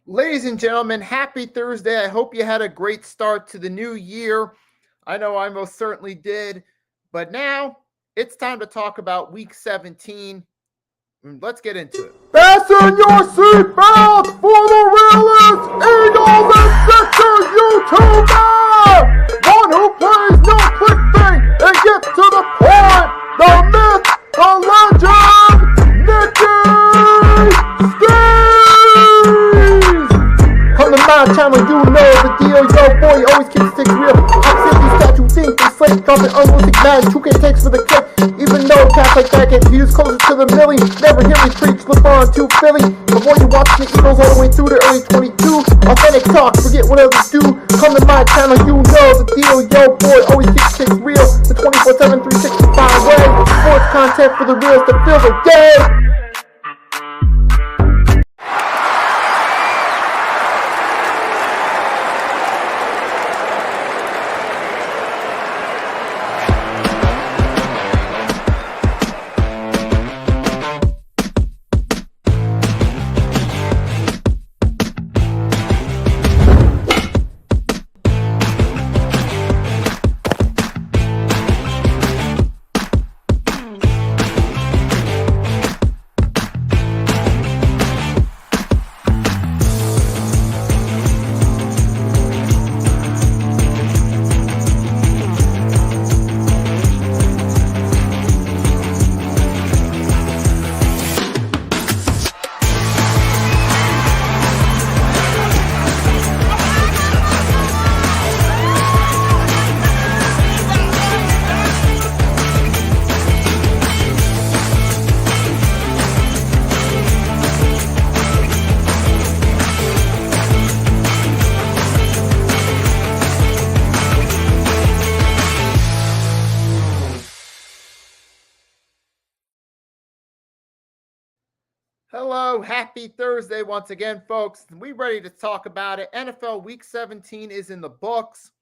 Ladies and gentlemen, happy Thursday. I hope you had a great start to the new year. I know I most certainly did. But now it's time to talk about week 17. Let's get into it. Fasten your seatbelts for the realest Eagles and Sixers YouTuber! One who plays no clickbait and gets to the point! The myth, the legend, Nikki Steves! Come to my channel, you know the deal. Yo, boy, always keeps things real. I'm simply statue think they slate, dropping unrealistic magic. 2K takes for the kick. Even though cats like that get views closer to the millie, never hear me preach, flip on to Philly. Before you watch the Eagles all the way through the early 22, authentic talk, forget what others do. Come to my channel, you know the deal. Yo, boy, always keeps things real. The 24/7, 365 way. Sports content for the reals that feels like day. Hello, happy Thursday once again, folks. We ready to talk about it. NFL Week 17 is in the books.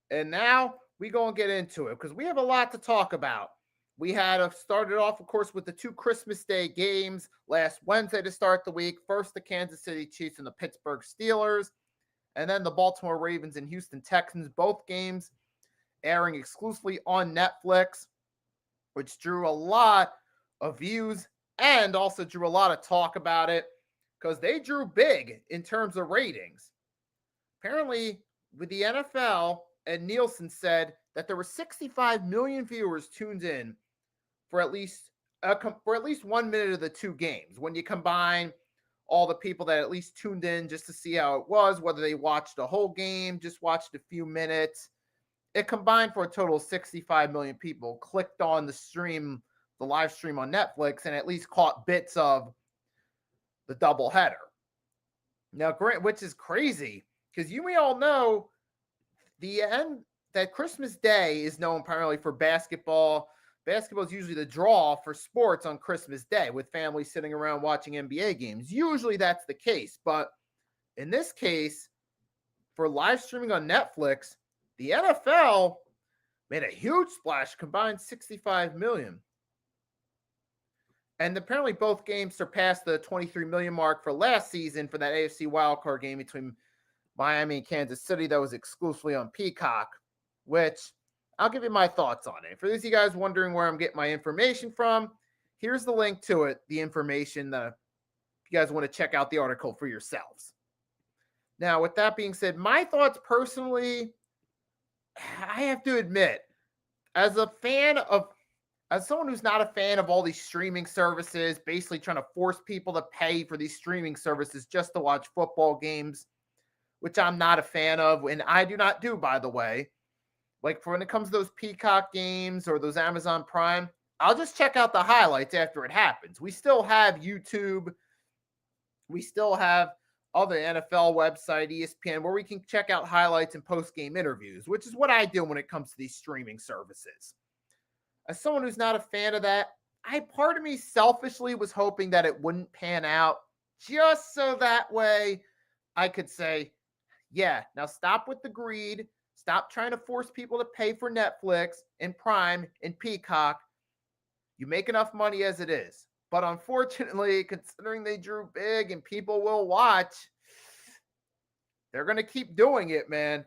And now we going to get into it because we have a lot to talk about. We had started off, of course, with the two Christmas Day games last Wednesday to start the week. First, the Kansas City Chiefs and the Pittsburgh Steelers, and then the Baltimore Ravens and Houston Texans, both games airing exclusively on Netflix, which drew a lot of views and also drew a lot of talk about it because they drew big in terms of ratings. Apparently, with the NFL, and Nielsen said that there were 65 million viewers tuned in for at least 1 minute of the two games. When you combine all the people that at least tuned in just to see how it was, whether they watched the whole game, just watched a few minutes, it combined for a total of 65 million people clicked on the live stream on Netflix, and at least caught bits of the doubleheader. Now, which is crazy because you may all know that Christmas Day is known primarily for basketball. Basketball is usually the draw for sports on Christmas Day, with families sitting around watching NBA games. Usually that's the case, but in this case, for live streaming on Netflix, the NFL made a huge splash, combined 65 million. And apparently both games surpassed the 23 million mark for last season for that AFC wildcard game between Miami and Kansas City that was exclusively on Peacock, which I'll give you my thoughts on it. For those of you guys wondering where I'm getting my information from, here's the link to it, the information that if you guys want to check out the article for yourselves. Now, with that being said, my thoughts personally, I have to admit, as someone who's not a fan of all these streaming services, basically trying to force people to pay for these streaming services just to watch football games, which I'm not a fan of, and I do not do, by the way. Like, for when it comes to those Peacock games or those Amazon Prime, I'll just check out the highlights after it happens. We still have YouTube. We still have other NFL website, ESPN, where we can check out highlights and post-game interviews, which is what I do when it comes to these streaming services. As someone who's not a fan of that, part of me selfishly was hoping that it wouldn't pan out, just so that way I could say, yeah, now stop with the greed. Stop trying to force people to pay for Netflix and Prime and Peacock. You make enough money as it is. But unfortunately, considering they drew big and people will watch, they're going to keep doing it, man.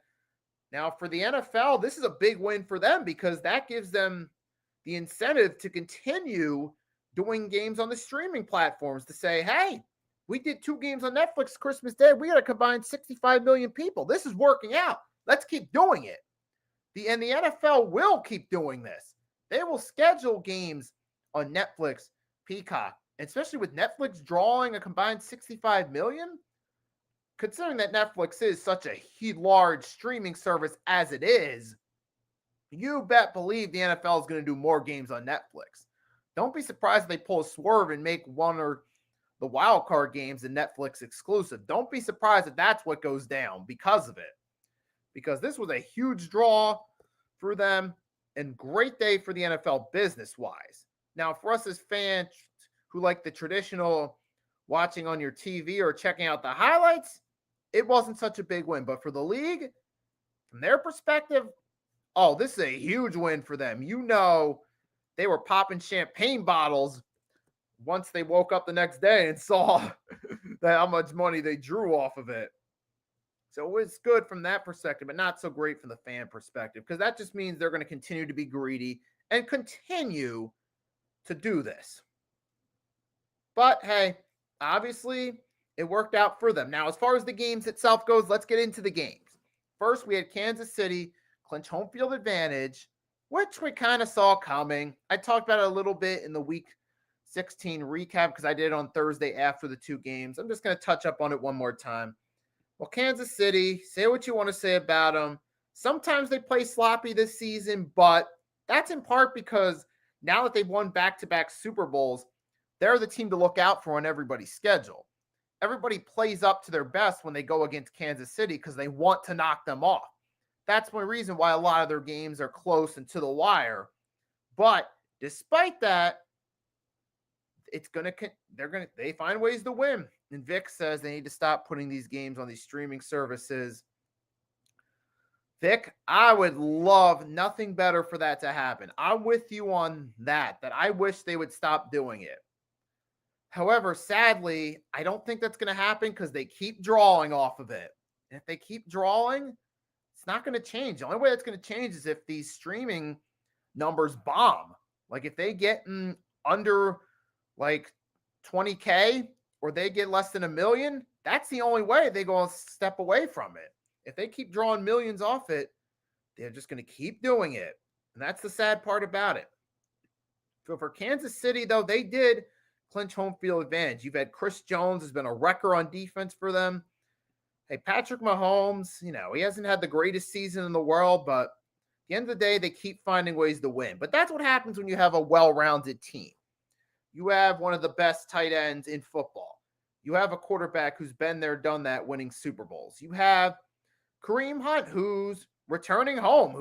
Now, for the NFL, this is a big win for them because that gives them the incentive to continue doing games on the streaming platforms to say, hey, we did 2 games on Netflix Christmas Day. We got to combine 65 million people. This is working out. Let's keep doing it. And the NFL will keep doing this. They will schedule games on Netflix, Peacock, especially with Netflix drawing a combined 65 million. Considering that Netflix is such a large streaming service as it is, you bet believe the NFL is going to do more games on Netflix. Don't be surprised if they pull a swerve and make one or the wild card games a Netflix exclusive. Don't be surprised if that's what goes down because of it. Because this was a huge draw for them and great day for the NFL business-wise. Now, for us as fans who like the traditional watching on your TV or checking out the highlights, it wasn't such a big win. But for the league, from their perspective, oh, this is a huge win for them. You know, they were popping champagne bottles once they woke up the next day and saw how much money they drew off of it. So it's good from that perspective, but not so great from the fan perspective, because that just means they're going to continue to be greedy and continue to do this. But hey, obviously it worked out for them. Now, as far as the games itself goes, let's get into the games. First, we had Kansas City clinch home field advantage, which we kind of saw coming. I talked about it a little bit in the week 16 recap because I did it on Thursday after the 2 games. I'm just going to touch up on it one more time. Well, Kansas City, say what you want to say about them. Sometimes they play sloppy this season, but that's in part because now that they've won back-to-back Super Bowls, they're the team to look out for on everybody's schedule. Everybody plays up to their best when they go against Kansas City because they want to knock them off. That's one reason why a lot of their games are close and to the wire. But despite that, they find ways to win. And Vic says they need to stop putting these games on these streaming services. Vic, I would love nothing better for that to happen. I'm with you on that I wish they would stop doing it. However, sadly, I don't think that's going to happen because they keep drawing off of it. And if they keep drawing, it's not going to change. The only way that's going to change is if these streaming numbers bomb. Like if they get under like 20K or they get less than 1 million, that's the only way they go a step away from it. If they keep drawing millions off it, they're just going to keep doing it. And that's the sad part about it. So for Kansas City, though, they did clinch home field advantage. You've had Chris Jones has been a wrecker on defense for them. Hey, Patrick Mahomes, he hasn't had the greatest season in the world, but at the end of the day, they keep finding ways to win. But that's what happens when you have a well-rounded team. You have one of the best tight ends in football. You have a quarterback who's been there, done that, winning Super Bowls. You have Kareem Hunt, who's returning home,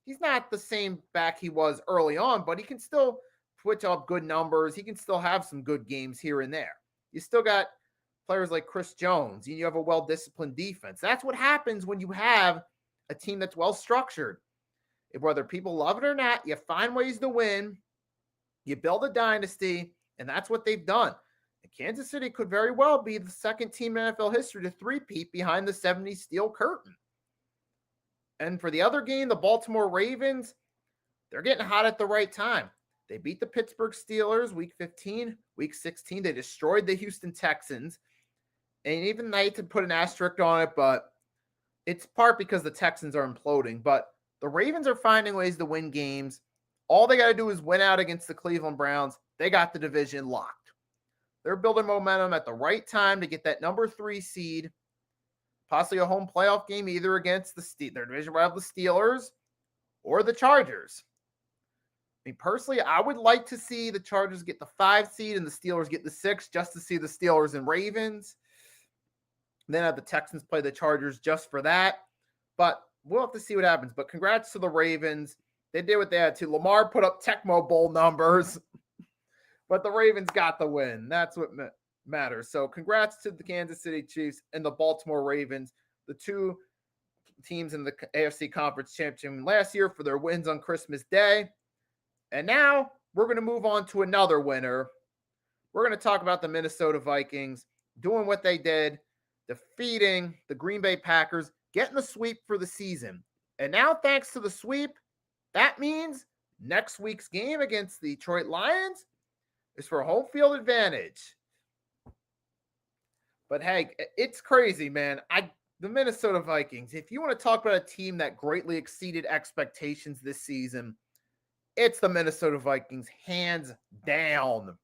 he's not the same back he was early on, but he can still switch up good numbers. He can still have some good games here and there. You still got players like Chris Jones. You have a well-disciplined defense. That's what happens when you have a team that's well-structured. Whether people love it or not, you find ways to win. You build a dynasty, and that's what they've done. And Kansas City could very well be the second team in NFL history to three-peat behind the 70s steel curtain. And for the other game, the Baltimore Ravens, they're getting hot at the right time. They beat the Pittsburgh Steelers week 15. Week 16, they destroyed the Houston Texans. And even I hate to put an asterisk on it, but it's part because the Texans are imploding. But the Ravens are finding ways to win games. All they got to do is win out against the Cleveland Browns. They got the division locked. They're building momentum at the right time to get that number 3 seed, possibly a home playoff game either against their division rival, the Steelers, or the Chargers. I mean, personally, I would like to see the Chargers get the 5 seed and the Steelers get the 6, just to see the Steelers and Ravens. And then have the Texans play the Chargers just for that. But we'll have to see what happens. But congrats to the Ravens. They did what they had to. Lamar put up Tecmo Bowl numbers, but the Ravens got the win. That's what matters. So congrats to the Kansas City Chiefs and the Baltimore Ravens, the 2 teams in the AFC Conference Championship last year, for their wins on Christmas Day. And now we're going to move on to another winner. We're going to talk about the Minnesota Vikings doing what they did defeating the Green Bay Packers, getting the sweep for the season. And now, thanks to the sweep, that means next week's game against the Detroit Lions is for home field advantage. But hey, it's crazy, man. The Minnesota Vikings, if you want to talk about a team that greatly exceeded expectations this season, it's the Minnesota Vikings, hands down.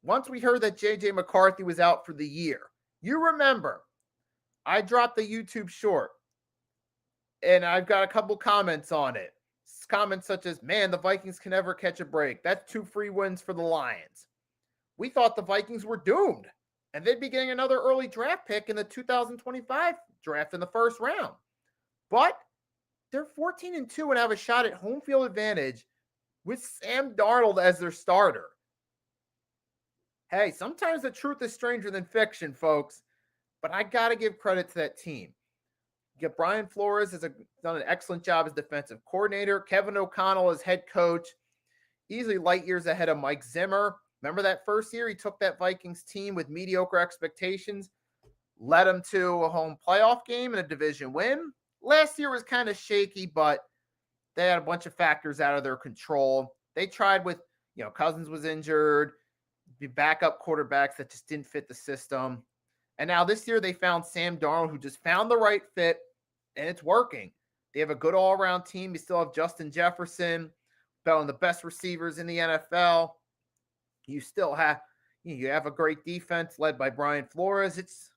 Once we heard that J.J. McCarthy was out for the year, you remember, I dropped the YouTube short, and I've got a couple comments on it. Comments such as, man, the Vikings can never catch a break. That's 2 free wins for the Lions. We thought the Vikings were doomed, and they'd be getting another early draft pick in the 2025 draft in the first round. But they're 14-2 and have a shot at home field advantage with Sam Darnold as their starter. Hey, sometimes the truth is stranger than fiction, folks, but I got to give credit to that team. You get Brian Flores has done an excellent job as defensive coordinator. Kevin O'Connell as head coach, easily light years ahead of Mike Zimmer. Remember that first year he took that Vikings team with mediocre expectations, led them to a home playoff game and a division win. Last year was kind of shaky, but they had a bunch of factors out of their control. They tried with, Cousins was injured, the backup quarterbacks that just didn't fit the system. And now this year they found Sam Darnold, who just found the right fit, and it's working. They have a good all-around team. You still have Justin Jefferson, one of the best receivers in the NFL. You still have a great defense led by Brian Flores. It's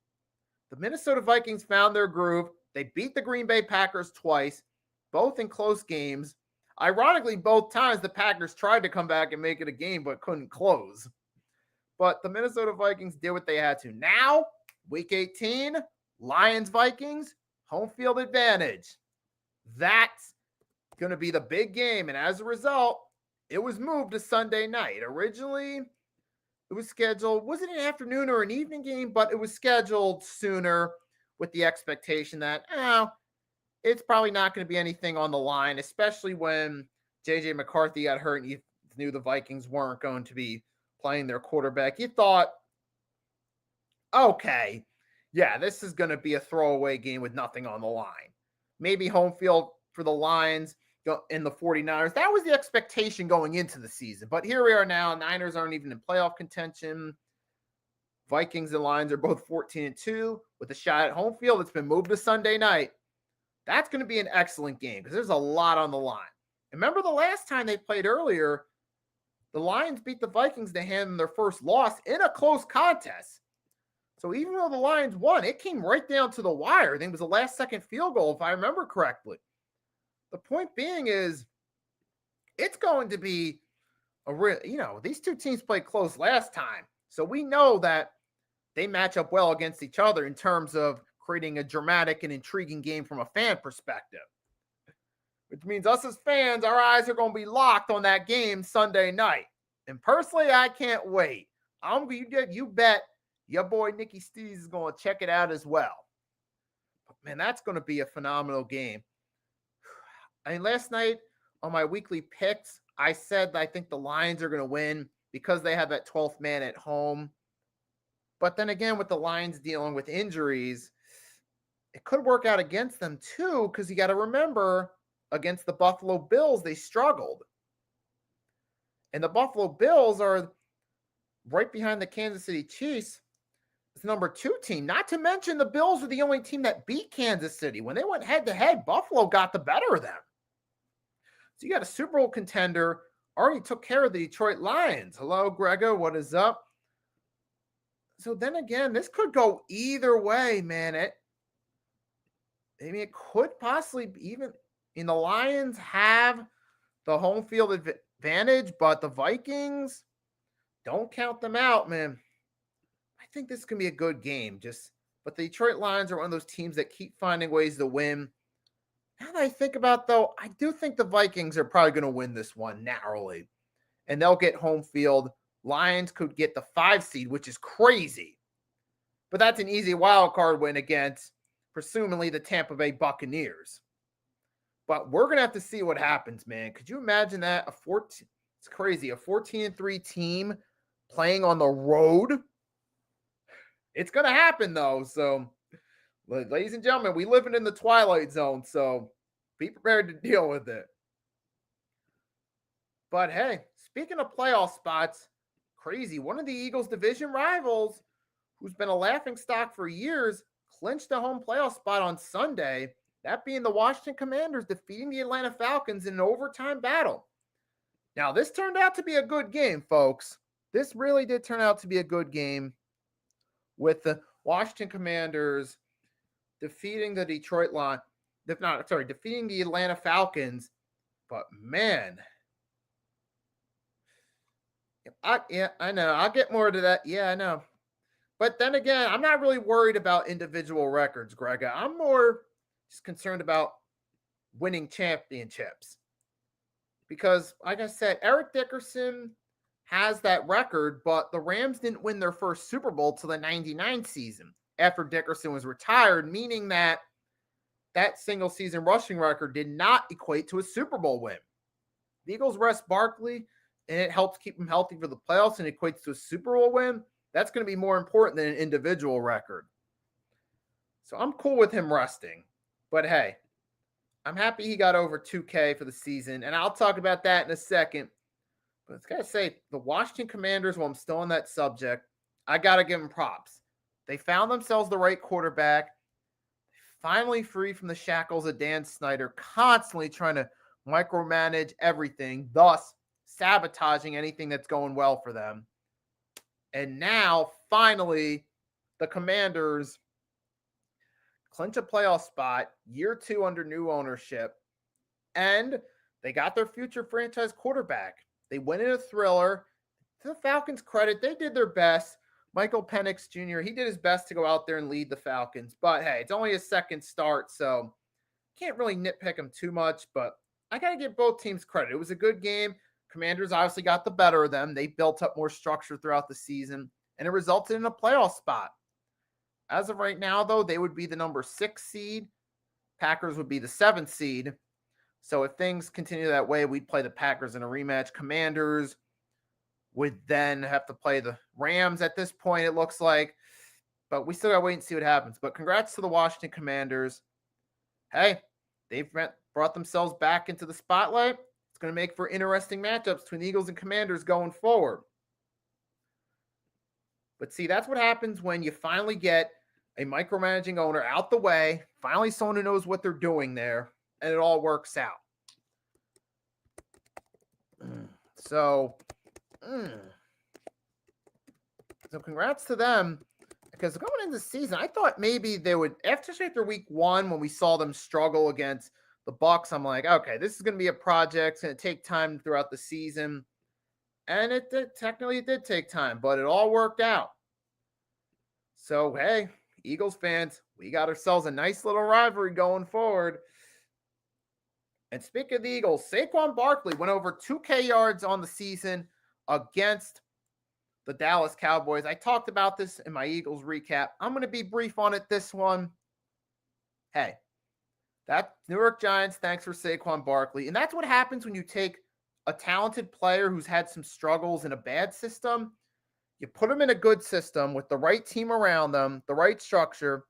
the Minnesota Vikings found their groove. They beat the Green Bay Packers twice, both in close games. Ironically, both times the Packers tried to come back and make it a game, but couldn't close. But the Minnesota Vikings did what they had to. Now, Week 18, Lions-Vikings, home field advantage. That's going to be the big game. And as a result, it was moved to Sunday night. Originally, it was scheduled, was it an afternoon or an evening game? But it was scheduled sooner with the expectation that, it's probably not going to be anything on the line, especially when J.J. McCarthy got hurt and you knew the Vikings weren't going to be playing their quarterback. You thought, okay, yeah, this is going to be a throwaway game with nothing on the line. Maybe home field for the Lions and the 49ers. That was the expectation going into the season. But here we are now. Niners aren't even in playoff contention. Vikings and Lions are both 14-2 with a shot at home field. It's been moved to Sunday night. That's going to be an excellent game because there's a lot on the line. Remember the last time they played earlier, the Lions beat the Vikings to hand them their first loss in a close contest. So even though the Lions won, it came right down to the wire. I think it was the last second field goal, if I remember correctly. The point being is it's going to be a real, these two teams played close last time. So we know that they match up well against each other in terms of creating a dramatic and intriguing game from a fan perspective. Which means us as fans, our eyes are going to be locked on that game Sunday night. And personally, I can't wait. You bet your boy Nicky Stees is going to check it out as well. But man, that's going to be a phenomenal game. I mean, last night on my weekly picks, I said that I think the Lions are going to win because they have that 12th man at home. But then again, with the Lions dealing with injuries, it could work out against them too, because you got to remember, against the Buffalo Bills, they struggled. And the Buffalo Bills are right behind the Kansas City Chiefs. It's the number 2 team. Not to mention the Bills are the only team that beat Kansas City. When they went head-to-head, Buffalo got the better of them. So you got a Super Bowl contender, already took care of the Detroit Lions. Hello, Gregor. What is up? So then again, this could go either way, man. It could possibly even... the Lions have the home field advantage, but the Vikings, don't count them out, man. I think this can be a good game. But the Detroit Lions are one of those teams that keep finding ways to win. Now that I think about, though, I do think the Vikings are probably going to win this one narrowly, and they'll get home field. Lions could get the 5 seed, which is crazy, but that's an easy wild card win against, presumably, the Tampa Bay Buccaneers. But we're going to have to see what happens, man. Could you imagine that? It's crazy. A 14-3 team playing on the road. It's going to happen, though. So, ladies and gentlemen, we living in the twilight zone. So, be prepared to deal with it. But hey, speaking of playoff spots, crazy. One of the Eagles' division rivals, who's been a laughingstock for years, clinched a home playoff spot on Sunday. That being the Washington Commanders defeating the Atlanta Falcons in an overtime battle. Now, this turned out to be a good game, folks. This really did turn out to be a good game with the Washington Commanders defeating the defeating the Atlanta Falcons. But man, I know. I'll get more to that. Yeah, I know. But then again, I'm not really worried about individual records, Greg. I'm more just concerned about winning championships. Because, like I said, Eric Dickerson has that record, but the Rams didn't win their first Super Bowl till the 99 season after Dickerson was retired, meaning that single season rushing record did not equate to a Super Bowl win. The Eagles rest Barkley, and it helps keep him healthy for the playoffs and equates to a Super Bowl win. That's going to be more important than an individual record. So I'm cool with him resting. But hey, I'm happy he got over 2K for the season, and I'll talk about that in a second. But it's got to say, the Washington Commanders, while I'm still on that subject, I got to give them props. They found themselves the right quarterback, finally free from the shackles of Dan Snyder, constantly trying to micromanage everything, thus sabotaging anything that's going well for them. And now, finally, the Commanders clinch a playoff spot, year 2 under new ownership, and they got their future franchise quarterback. They went in a thriller. To the Falcons' credit, they did their best. Michael Penix Jr., he did his best to go out there and lead the Falcons. But hey, it's only his second start, so can't really nitpick him too much. But I got to give both teams credit. It was a good game. Commanders obviously got the better of them. They built up more structure throughout the season, and it resulted in a playoff spot. As of right now, though, they would be the number 6 seed. Packers would be the 7th seed. So if things continue that way, we'd play the Packers in a rematch. Commanders would then have to play the Rams at this point, it looks like. But we still got to wait and see what happens. But congrats to the Washington Commanders. Hey, they've brought themselves back into the spotlight. It's going to make for interesting matchups between the Eagles and Commanders going forward. But see, that's what happens when you finally get a micromanaging owner out the way, finally someone who knows what they're doing there, and it all works out. So congrats to them, because going into the season, I thought maybe they would, after week 1, when we saw them struggle against the Bucs, I'm like, okay, this is going to be a project. It's going to take time throughout the season. And it did take time, but it all worked out. So, hey, Eagles fans, we got ourselves a nice little rivalry going forward. And speaking of the Eagles, Saquon Barkley went over 2K yards on the season against the Dallas Cowboys. I talked about this in my Eagles recap. I'm going to be brief on it this one. Hey, that New York Giants, thanks for Saquon Barkley. And that's what happens when you take a talented player who's had some struggles in a bad system. You put them in a good system with the right team around them, the right structure,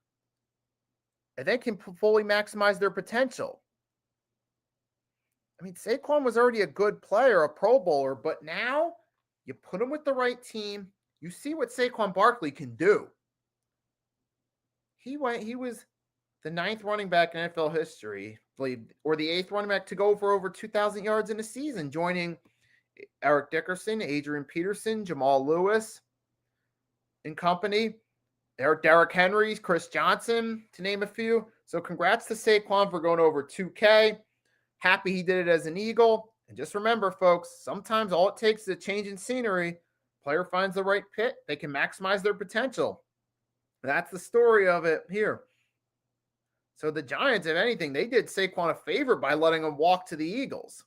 and they can fully maximize their potential. I mean, Saquon was already a good player, a Pro Bowler, but now you put him with the right team. You see what Saquon Barkley can do. He was the 9th running back in NFL history, or the 8th running back to go for over 2,000 yards in a season, joining Eric Dickerson, Adrian Peterson, Jamal Lewis and company. Derrick Henry, Chris Johnson, to name a few. So congrats to Saquon for going over 2K. Happy he did it as an Eagle. And just remember, folks, sometimes all it takes is a change in scenery. Player finds the right fit. They can maximize their potential. That's the story of it here. So the Giants, if anything, they did Saquon a favor by letting him walk to the Eagles.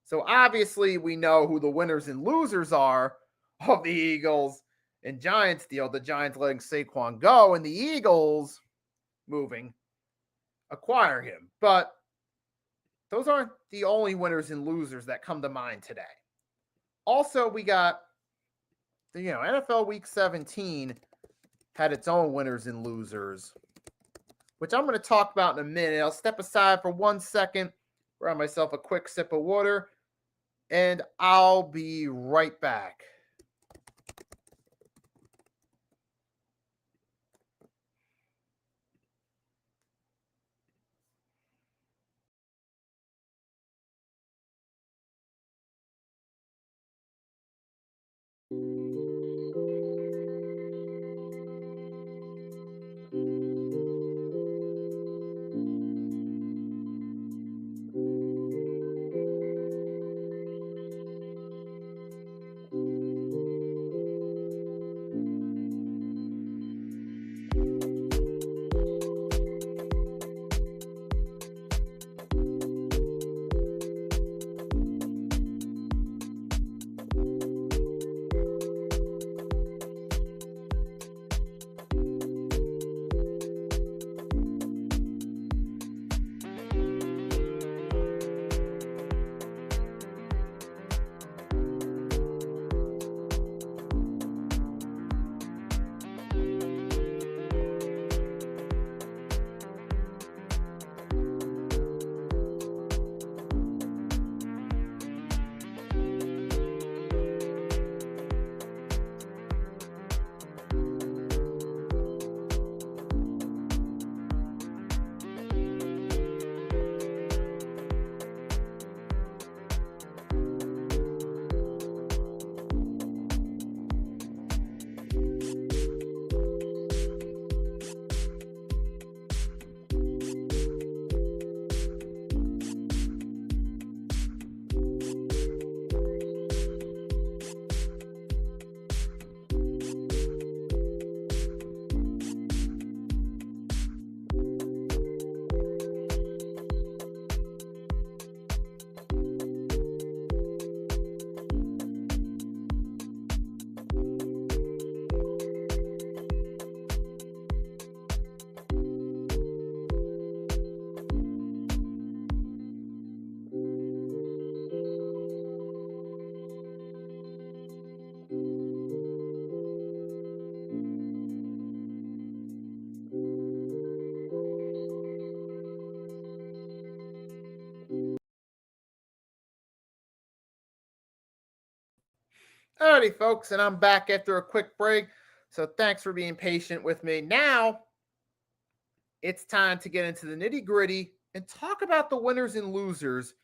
So obviously we know who the winners and losers are of the Eagles and Giants deal. The Giants letting Saquon go and the Eagles acquiring him. But those aren't the only winners and losers that come to mind today. Also, we got, NFL Week 17 had its own winners and losers, which I'm going to talk about in a minute. I'll step aside for 1 second, grab myself a quick sip of water, and I'll be right back. Alrighty, folks, and I'm back after a quick break. So thanks for being patient with me. Now it's time to get into the nitty gritty and talk about the winners and losers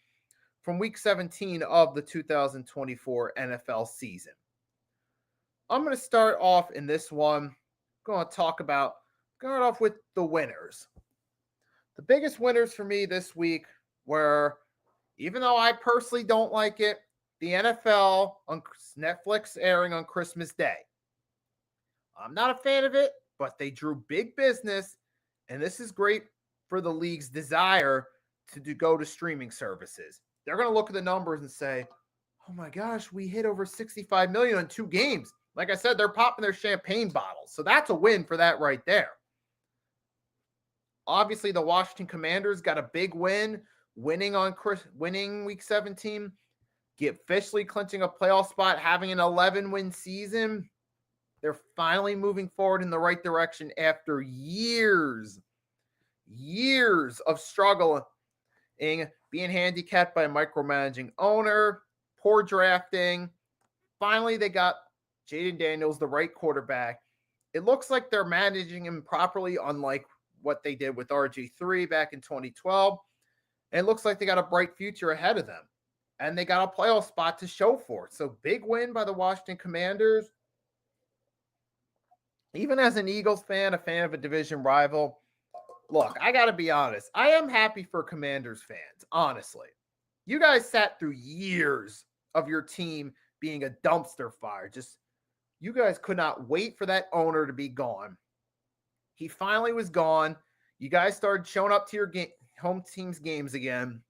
from week 17 of the 2024 NFL season. I'm going to start off in this one. Going to start off with the winners. The biggest winners for me this week were, even though I personally don't like it, the NFL on Netflix airing on Christmas Day. I'm not a fan of it, but they drew big business, and this is great for the league's desire to go to streaming services. They're going to look at the numbers and say, oh my gosh, we hit over 65 million on 2 games. Like I said, they're popping their champagne bottles. So that's a win for that right there. Obviously, the Washington Commanders got a big win, winning week 17. Get officially clinching a playoff spot, having an 11-win season. They're finally moving forward in the right direction after years of struggling, being handicapped by a micromanaging owner, poor drafting. Finally, they got Jayden Daniels, the right quarterback. It looks like they're managing him properly, unlike what they did with RG3 back in 2012. And it looks like they got a bright future ahead of them. And they got a playoff spot to show for it. So big win by the Washington Commanders. Even as an Eagles fan, a fan of a division rival, look, I got to be honest. I am happy for Commanders fans, honestly. You guys sat through years of your team being a dumpster fire. You guys could not wait for that owner to be gone. He finally was gone. You guys started showing up to your home team's games again.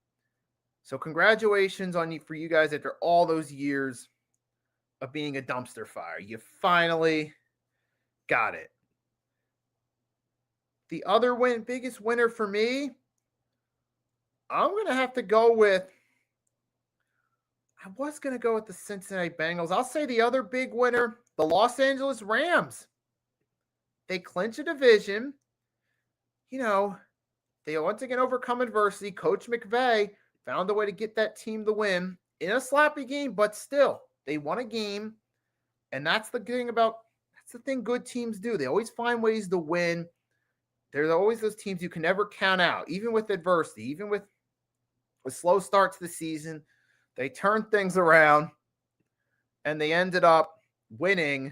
So congratulations for you guys after all those years of being a dumpster fire. You finally got it. The other biggest winner for me, I'm going to have to go with, I was going to go with the Cincinnati Bengals. I'll say the other big winner, the Los Angeles Rams. they clinch a division. You know, they once again overcome adversity. Coach McVay found a way to get that team the win in a sloppy game, but still, they won a game. And that's the thing good teams do. They always find ways to win. There's always those teams you can never count out, even with adversity, even with a slow start to the season. They turned things around and they ended up winning.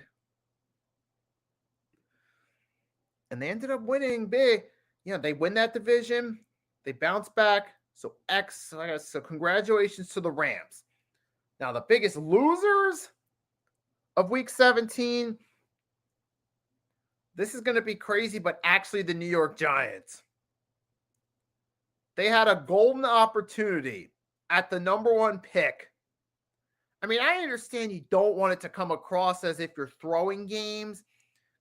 And they ended up winning big. They win that division. They bounce back. So congratulations to the Rams. Now, the biggest losers of week 17, this is going to be crazy, but actually the New York Giants. They had a golden opportunity at the number 1 pick. I mean, I understand you don't want it to come across as if you're throwing games,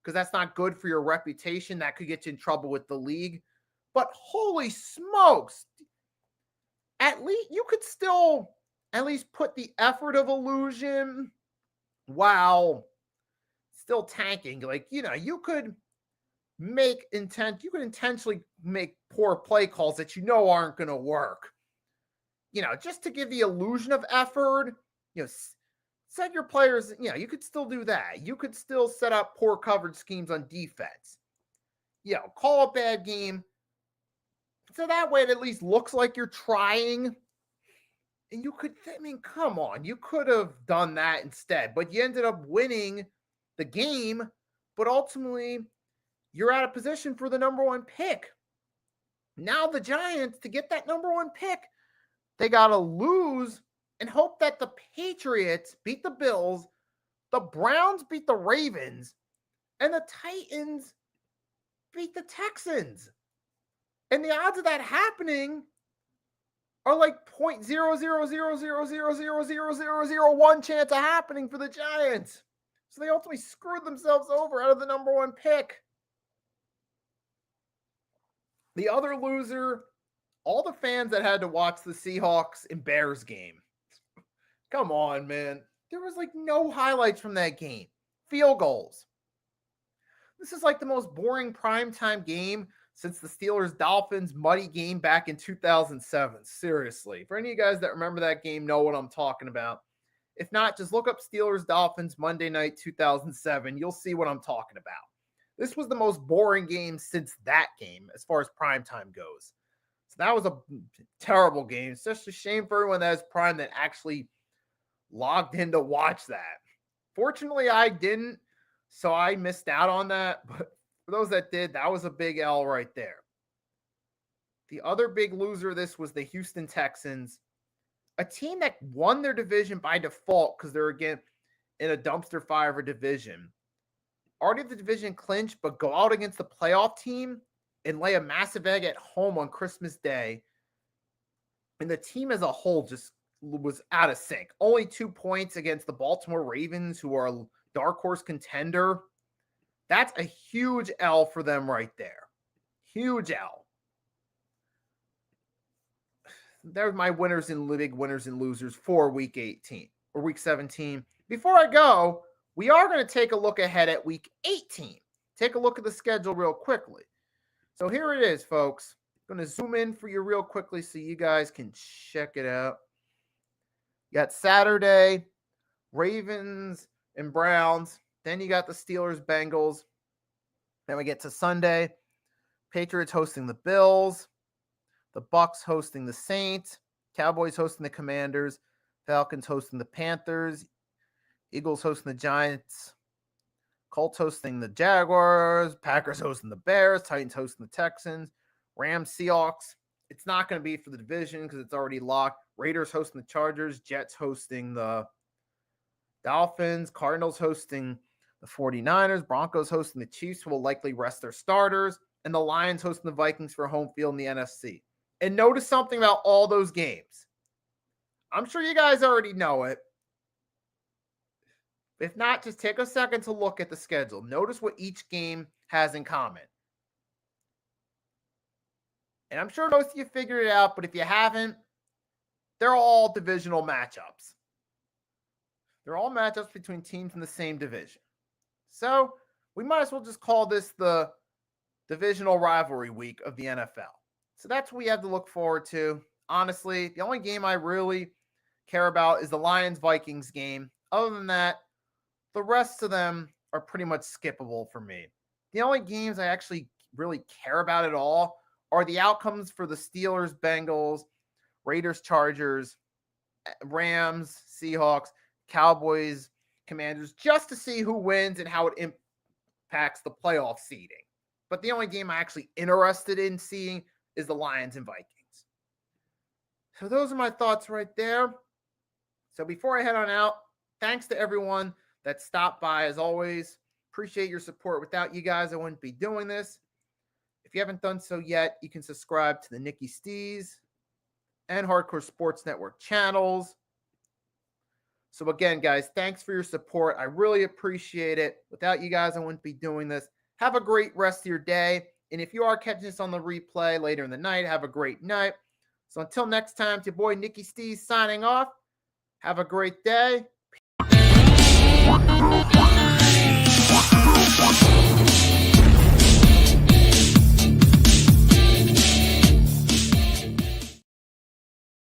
because that's not good for your reputation. That could get you in trouble with the league. But holy smokes, at least you could still at least put the effort of illusion while still tanking. You could intentionally make poor play calls that aren't going to work. Just to give the illusion of effort, set your players, you could still do that. You could still set up poor coverage schemes on defense. Call a bad game. So that way it at least looks like you're trying. And come on. You could have done that instead. But you ended up winning the game. But ultimately, you're out of position for the number 1 pick. Now the Giants, to get that number 1 pick, they got to lose and hope that the Patriots beat the Bills, the Browns beat the Ravens, and the Titans beat the Texans. And the odds of that happening are like 0.00000000001 chance of happening for the Giants. So they ultimately screwed themselves over out of the number 1 pick. The other loser, all the fans that had to watch the Seahawks and Bears game. Come on, man. There was no highlights from that game. Field goals. This is the most boring primetime game since the Steelers-Dolphins muddy game back in 2007. Seriously. For any of you guys that remember that game, know what I'm talking about. If not, just look up Steelers-Dolphins Monday night 2007. You'll see what I'm talking about. This was the most boring game since that game as far as primetime goes. So that was a terrible game. It's just a shame for everyone that has Prime that actually logged in to watch that. Fortunately, I didn't, so I missed out on that. But for those that did, that was a big L right there. The other big loser of this was the Houston Texans, a team that won their division by default because they're, again, in a dumpster fire of a division. Already the division clinched, but go out against the playoff team and lay a massive egg at home on Christmas Day. And the team as a whole just was out of sync. Only 2 points against the Baltimore Ravens, who are a dark horse contender. That's a huge L for them right there. Huge L. There's my winners and big winners and losers for week 18 or week 17. Before I go, we are going to take a look ahead at week 18. Take a look at the schedule real quickly. So here it is, folks. I'm going to zoom in for you real quickly so you guys can check it out. You got Saturday, Ravens and Browns. Then you got the Steelers, Bengals. Then we get to Sunday, Patriots hosting the Bills, the Bucks hosting the Saints, Cowboys hosting the Commanders, Falcons hosting the Panthers, Eagles hosting the Giants, Colts hosting the Jaguars, Packers hosting the Bears, Titans hosting the Texans, Rams, Seahawks. It's not going to be for the division because it's already locked. Raiders hosting the Chargers, Jets hosting the Dolphins, Cardinals hosting the 49ers, Broncos hosting the Chiefs, who will likely rest their starters, and the Lions hosting the Vikings for home field in the NFC. And notice something about all those games. I'm sure you guys already know it. If not, just take a second to look at the schedule. Notice what each game has in common. And I'm sure most of you figured it out, but if you haven't, they're all divisional matchups. They're all matchups between teams in the same division. So we might as well just call this the divisional rivalry week of the NFL. So that's what we have to look forward to. Honestly, the only game I really care about is the Lions-Vikings game. Other than that, the rest of them are pretty much skippable for me. The only games I actually really care about at all are the outcomes for the Steelers, Bengals, Raiders, Chargers, Rams, Seahawks, Cowboys, Commanders, just to see who wins and how it impacts the playoff seeding. But the only game I'm actually interested in seeing is the Lions and Vikings. So those are my thoughts right there. So before I head on out, thanks to everyone that stopped by as always. Appreciate your support. Without you guys, I wouldn't be doing this. If you haven't done so yet, you can subscribe to the Nicky Stees and Hardcore Sports Network channels. So again, guys, thanks for your support. I really appreciate it. Without you guys, I wouldn't be doing this. Have a great rest of your day. And if you are catching this on the replay later in the night, have a great night. So until next time, it's your boy Nicky Stees signing off. Have a great day.